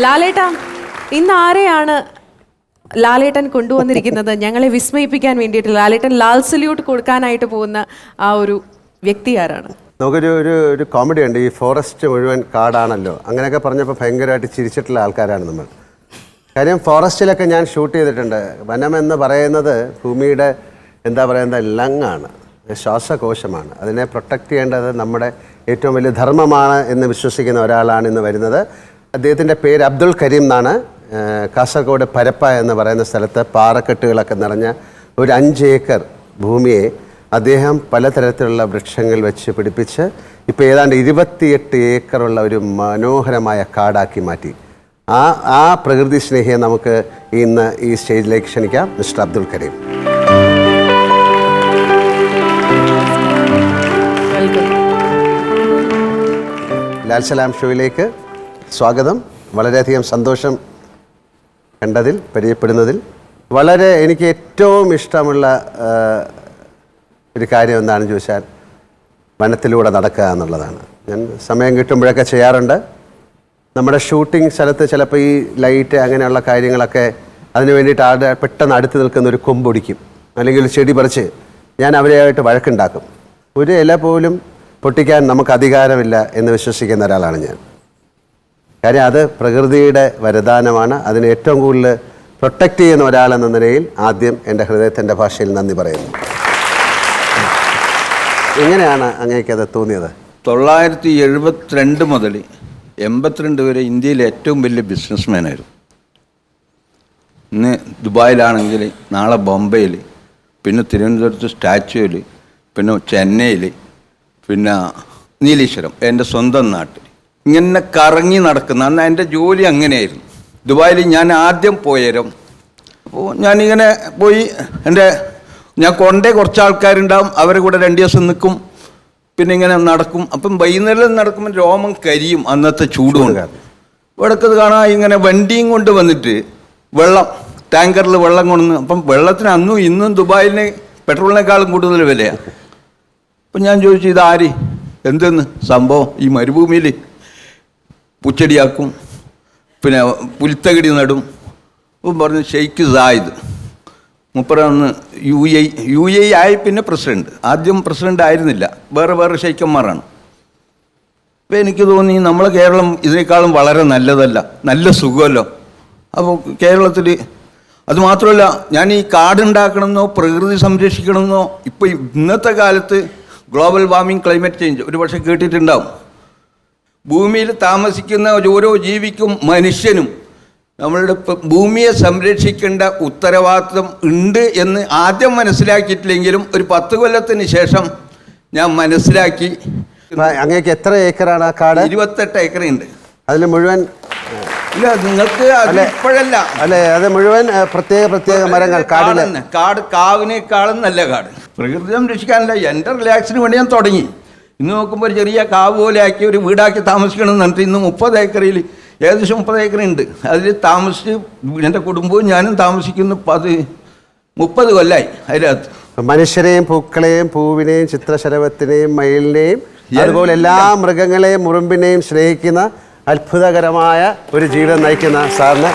ലാലേട്ട, ഇന്ന് ആരെയാണ് ലാലേട്ടൻ കൊണ്ടുവന്നിരിക്കുന്നത്? ഞങ്ങളെ വിസ്മയിപ്പിക്കാൻ വേണ്ടിയിട്ട് ലാലേട്ടൻ ലാൽ സല്യൂട്ട് കൊടുക്കാനായിട്ട് പോകുന്ന ആ ഒരു വ്യക്തി ആരാണ്? നമുക്കൊരു ഒരു ഒരു കോമഡി ഉണ്ട്. ഈ ഫോറസ്റ്റ് മുഴുവൻ കാടാണല്ലോ, അങ്ങനെയൊക്കെ പറഞ്ഞപ്പോൾ ഭയങ്കരമായിട്ട് ചിരിച്ചിട്ടുള്ള ആൾക്കാരാണ് നമ്മൾ. കാര്യം ഫോറസ്റ്റിലൊക്കെ ഞാൻ ഷൂട്ട് ചെയ്തിട്ടുണ്ട്. വനം എന്ന് പറയുന്നത് ഭൂമിയുടെ എന്താ പറയുന്നത് ലങ്ങാണ്, ശ്വാസകോശമാണ്. അതിനെ പ്രൊട്ടക്റ്റ് ചെയ്യേണ്ടത് നമ്മുടെ ഏറ്റവും വലിയ ധർമ്മമാണ് എന്ന് വിശ്വസിക്കുന്ന ഒരാളാണ് ഇന്ന് വരുന്നത്. അദ്ദേഹത്തിൻ്റെ പേര് അബ്ദുൽ കരീം എന്നാണ്. കാസർഗോഡ് പരപ്പ എന്ന് പറയുന്ന സ്ഥലത്ത് പാറക്കെട്ടുകളൊക്കെ നിറഞ്ഞ ഒരു 5 ഏക്കർ ഭൂമിയെ അദ്ദേഹം പലതരത്തിലുള്ള വൃക്ഷങ്ങൾ വെച്ച് പിടിപ്പിച്ച് ഇപ്പോൾ ഏതാണ്ട് 28 ഏക്കറുള്ള ഒരു മനോഹരമായ കാടാക്കി മാറ്റി. ആ പ്രകൃതി സ്നേഹിയെ നമുക്ക് ഇന്ന് ഈ സ്റ്റേജിലേക്ക് ക്ഷണിക്കാം. മിസ്റ്റർ അബ്ദുൽ കരീം. ലാൽ സലാം ഷോയിലേക്ക് സ്വാഗതം. വളരെയധികം സന്തോഷം കണ്ടതിൽ, പരിചയപ്പെടുന്നതിൽ. വളരെ എനിക്ക് ഏറ്റവും ഇഷ്ടമുള്ള ഒരു കാര്യം എന്താണെന്ന് ചോദിച്ചാൽ വനത്തിലൂടെ നടക്കുക എന്നുള്ളതാണ്. ഞാൻ സമയം കിട്ടുമ്പോഴൊക്കെ ചെയ്യാറുണ്ട്. നമ്മുടെ ഷൂട്ടിംഗ് സ്ഥലത്ത് ചിലപ്പോൾ ഈ ലൈറ്റ് അങ്ങനെയുള്ള കാര്യങ്ങളൊക്കെ അതിന് വേണ്ടിയിട്ട് പെട്ടെന്ന് അടുത്ത് നിൽക്കുന്ന ഒരു കൊമ്പൊടിക്കും, അല്ലെങ്കിൽ ഒരു ചെടി പറിച്ച് ഞാൻ അവരെയായിട്ട് വഴക്കുണ്ടാക്കും. ഒരു ഇല പോലും പൊട്ടിക്കാൻ നമുക്ക് അധികാരമില്ല എന്ന് വിശ്വസിക്കുന്ന ഒരാളാണ് ഞാൻ. കാര്യം അത് പ്രകൃതിയുടെ വരദാനമാണ്. അതിനെ ഏറ്റവും കൂടുതൽ പ്രൊട്ടക്റ്റ് ചെയ്യുന്ന ഒരാളെന്ന നിലയിൽ ആദ്യം എൻ്റെ ഹൃദയത്തിൻ്റെ ഭാഷയിൽ നന്ദി പറയുന്നു. എങ്ങനെയാണ് അങ്ങേക്കത് തോന്നിയത്? 972 മുതൽ 82 വരെ ഇന്ത്യയിലെ ഏറ്റവും വലിയ ബിസിനസ്മാനായിരുന്നു. ഇന്ന് ദുബായിലാണെങ്കിൽ നാളെ ബോംബെയിൽ, പിന്നെ തിരുവനന്തപുരത്ത് സ്റ്റാച്യുവിൽ, പിന്നെ ചെന്നൈയിൽ, പിന്നെ നീലീശ്വരം എൻ്റെ സ്വന്തം നാട്ടിൽ ഇങ്ങനെ കറങ്ങി നടക്കുന്ന അന്ന് എൻ്റെ ജോലി അങ്ങനെയായിരുന്നു. ദുബായിൽ ഞാൻ ആദ്യം പോയേരം അപ്പോൾ ഞാനിങ്ങനെ പോയി ഞാൻ കൊണ്ടേ കുറച്ച് ആൾക്കാരുണ്ടാവും, അവരെ കൂടെ 2 ദിവസം നിൽക്കും, പിന്നെ ഇങ്ങനെ നടക്കും. അപ്പം വൈകുന്നേരം നടക്കുമ്പോൾ രോമം കരിയും, അന്നത്തെ ചൂട് കൊണ്ട്. ഇവിടക്കത് കാണാൻ ഇങ്ങനെ വണ്ടിയും കൊണ്ട് വന്നിട്ട് ടാങ്കറിൽ വെള്ളം കൊണ്ടുവന്ന്, അപ്പം വെള്ളത്തിന് അന്നും ഇന്നും ദുബായിലിന് പെട്രോളിനേക്കാളും കൂടുതൽ വിലയാണ്. അപ്പം ഞാൻ ചോദിച്ചു, ഇതാര് എന്തെന്ന് സംഭവം? ഈ മരുഭൂമിയിൽ പുച്ചടിയാക്കും, പിന്നെ പുൽത്തകിടി നടും. അപ്പം പറഞ്ഞു ഷെയ്ഖ് സായിദ് മുപ്പറന്ന് യു എ ആയി, പിന്നെ പ്രസിഡന്റ്. ആദ്യം പ്രസിഡന്റ് ആയിരുന്നില്ല, വേറെ ഷെയ്ഖന്മാരാണ്. അപ്പോൾ എനിക്ക് തോന്നി നമ്മളെ കേരളം ഇതിനേക്കാളും വളരെ നല്ലതല്ല, നല്ല സുഖമല്ലോ. അപ്പോൾ കേരളത്തിൽ അതുമാത്രമല്ല, ഞാൻ ഈ കാടുണ്ടാക്കണമെന്നോ പ്രകൃതി സംരക്ഷിക്കണമെന്നോ ഇപ്പോൾ ഇന്നത്തെ കാലത്ത് ഗ്ലോബൽ വാർമിംഗ്, ക്ലൈമറ്റ് ചേഞ്ച് ഒരു പക്ഷേ കേട്ടിട്ടുണ്ടാവും. ഭൂമിയിൽ താമസിക്കുന്ന ഓരോ ജീവിക്കും മനുഷ്യനും നമ്മളുടെ ഭൂമിയെ സംരക്ഷിക്കേണ്ട ഉത്തരവാദിത്വം ഉണ്ട് എന്ന് ആദ്യം മനസ്സിലാക്കിയിട്ടില്ലെങ്കിലും ഒരു 10 കൊല്ലത്തിന് ശേഷം ഞാൻ മനസ്സിലാക്കി. അങ്ങേക്ക് എത്ര ഏക്കറാണ് ആ കാട്? 28 ഏക്കറുണ്ട്. അതിൽ മുഴുവൻ ഇല്ല, നിങ്ങൾക്ക് ഇപ്പോഴല്ല അല്ലേ, അത് മുഴുവൻ പ്രത്യേക മരങ്ങൾ. കാവിനേക്കാളും നല്ല കാട്. പ്രകൃതി സംരക്ഷിക്കാനല്ല, എൻ്റെ റിലാക്സിന് വേണ്ടി ഞാൻ തുടങ്ങി. ഇന്ന് നോക്കുമ്പോൾ ഒരു ചെറിയ കാവ് പോലെ ആക്കി ഒരു വീടാക്കി താമസിക്കണം എന്ന് പറഞ്ഞിട്ട് ഇന്ന് 30 ഏക്കറിൽ ഏകദേശം 30 ഏക്കറുണ്ട്. അതിൽ താമസിച്ച് എൻ്റെ കുടുംബവും ഞാനും താമസിക്കുന്ന 30 കൊല്ലമായി അതിനകത്ത്. മനുഷ്യരെയും പൂക്കളെയും പൂവിനെയും ചിത്രശലഭത്തിനെയും മയിലിനെയും അതുപോലെ എല്ലാ മൃഗങ്ങളെയും ഉറുമ്പിനെയും സ്നേഹിക്കുന്ന അത്ഭുതകരമായ ഒരു ജീവിതം നയിക്കുന്ന സാറിന്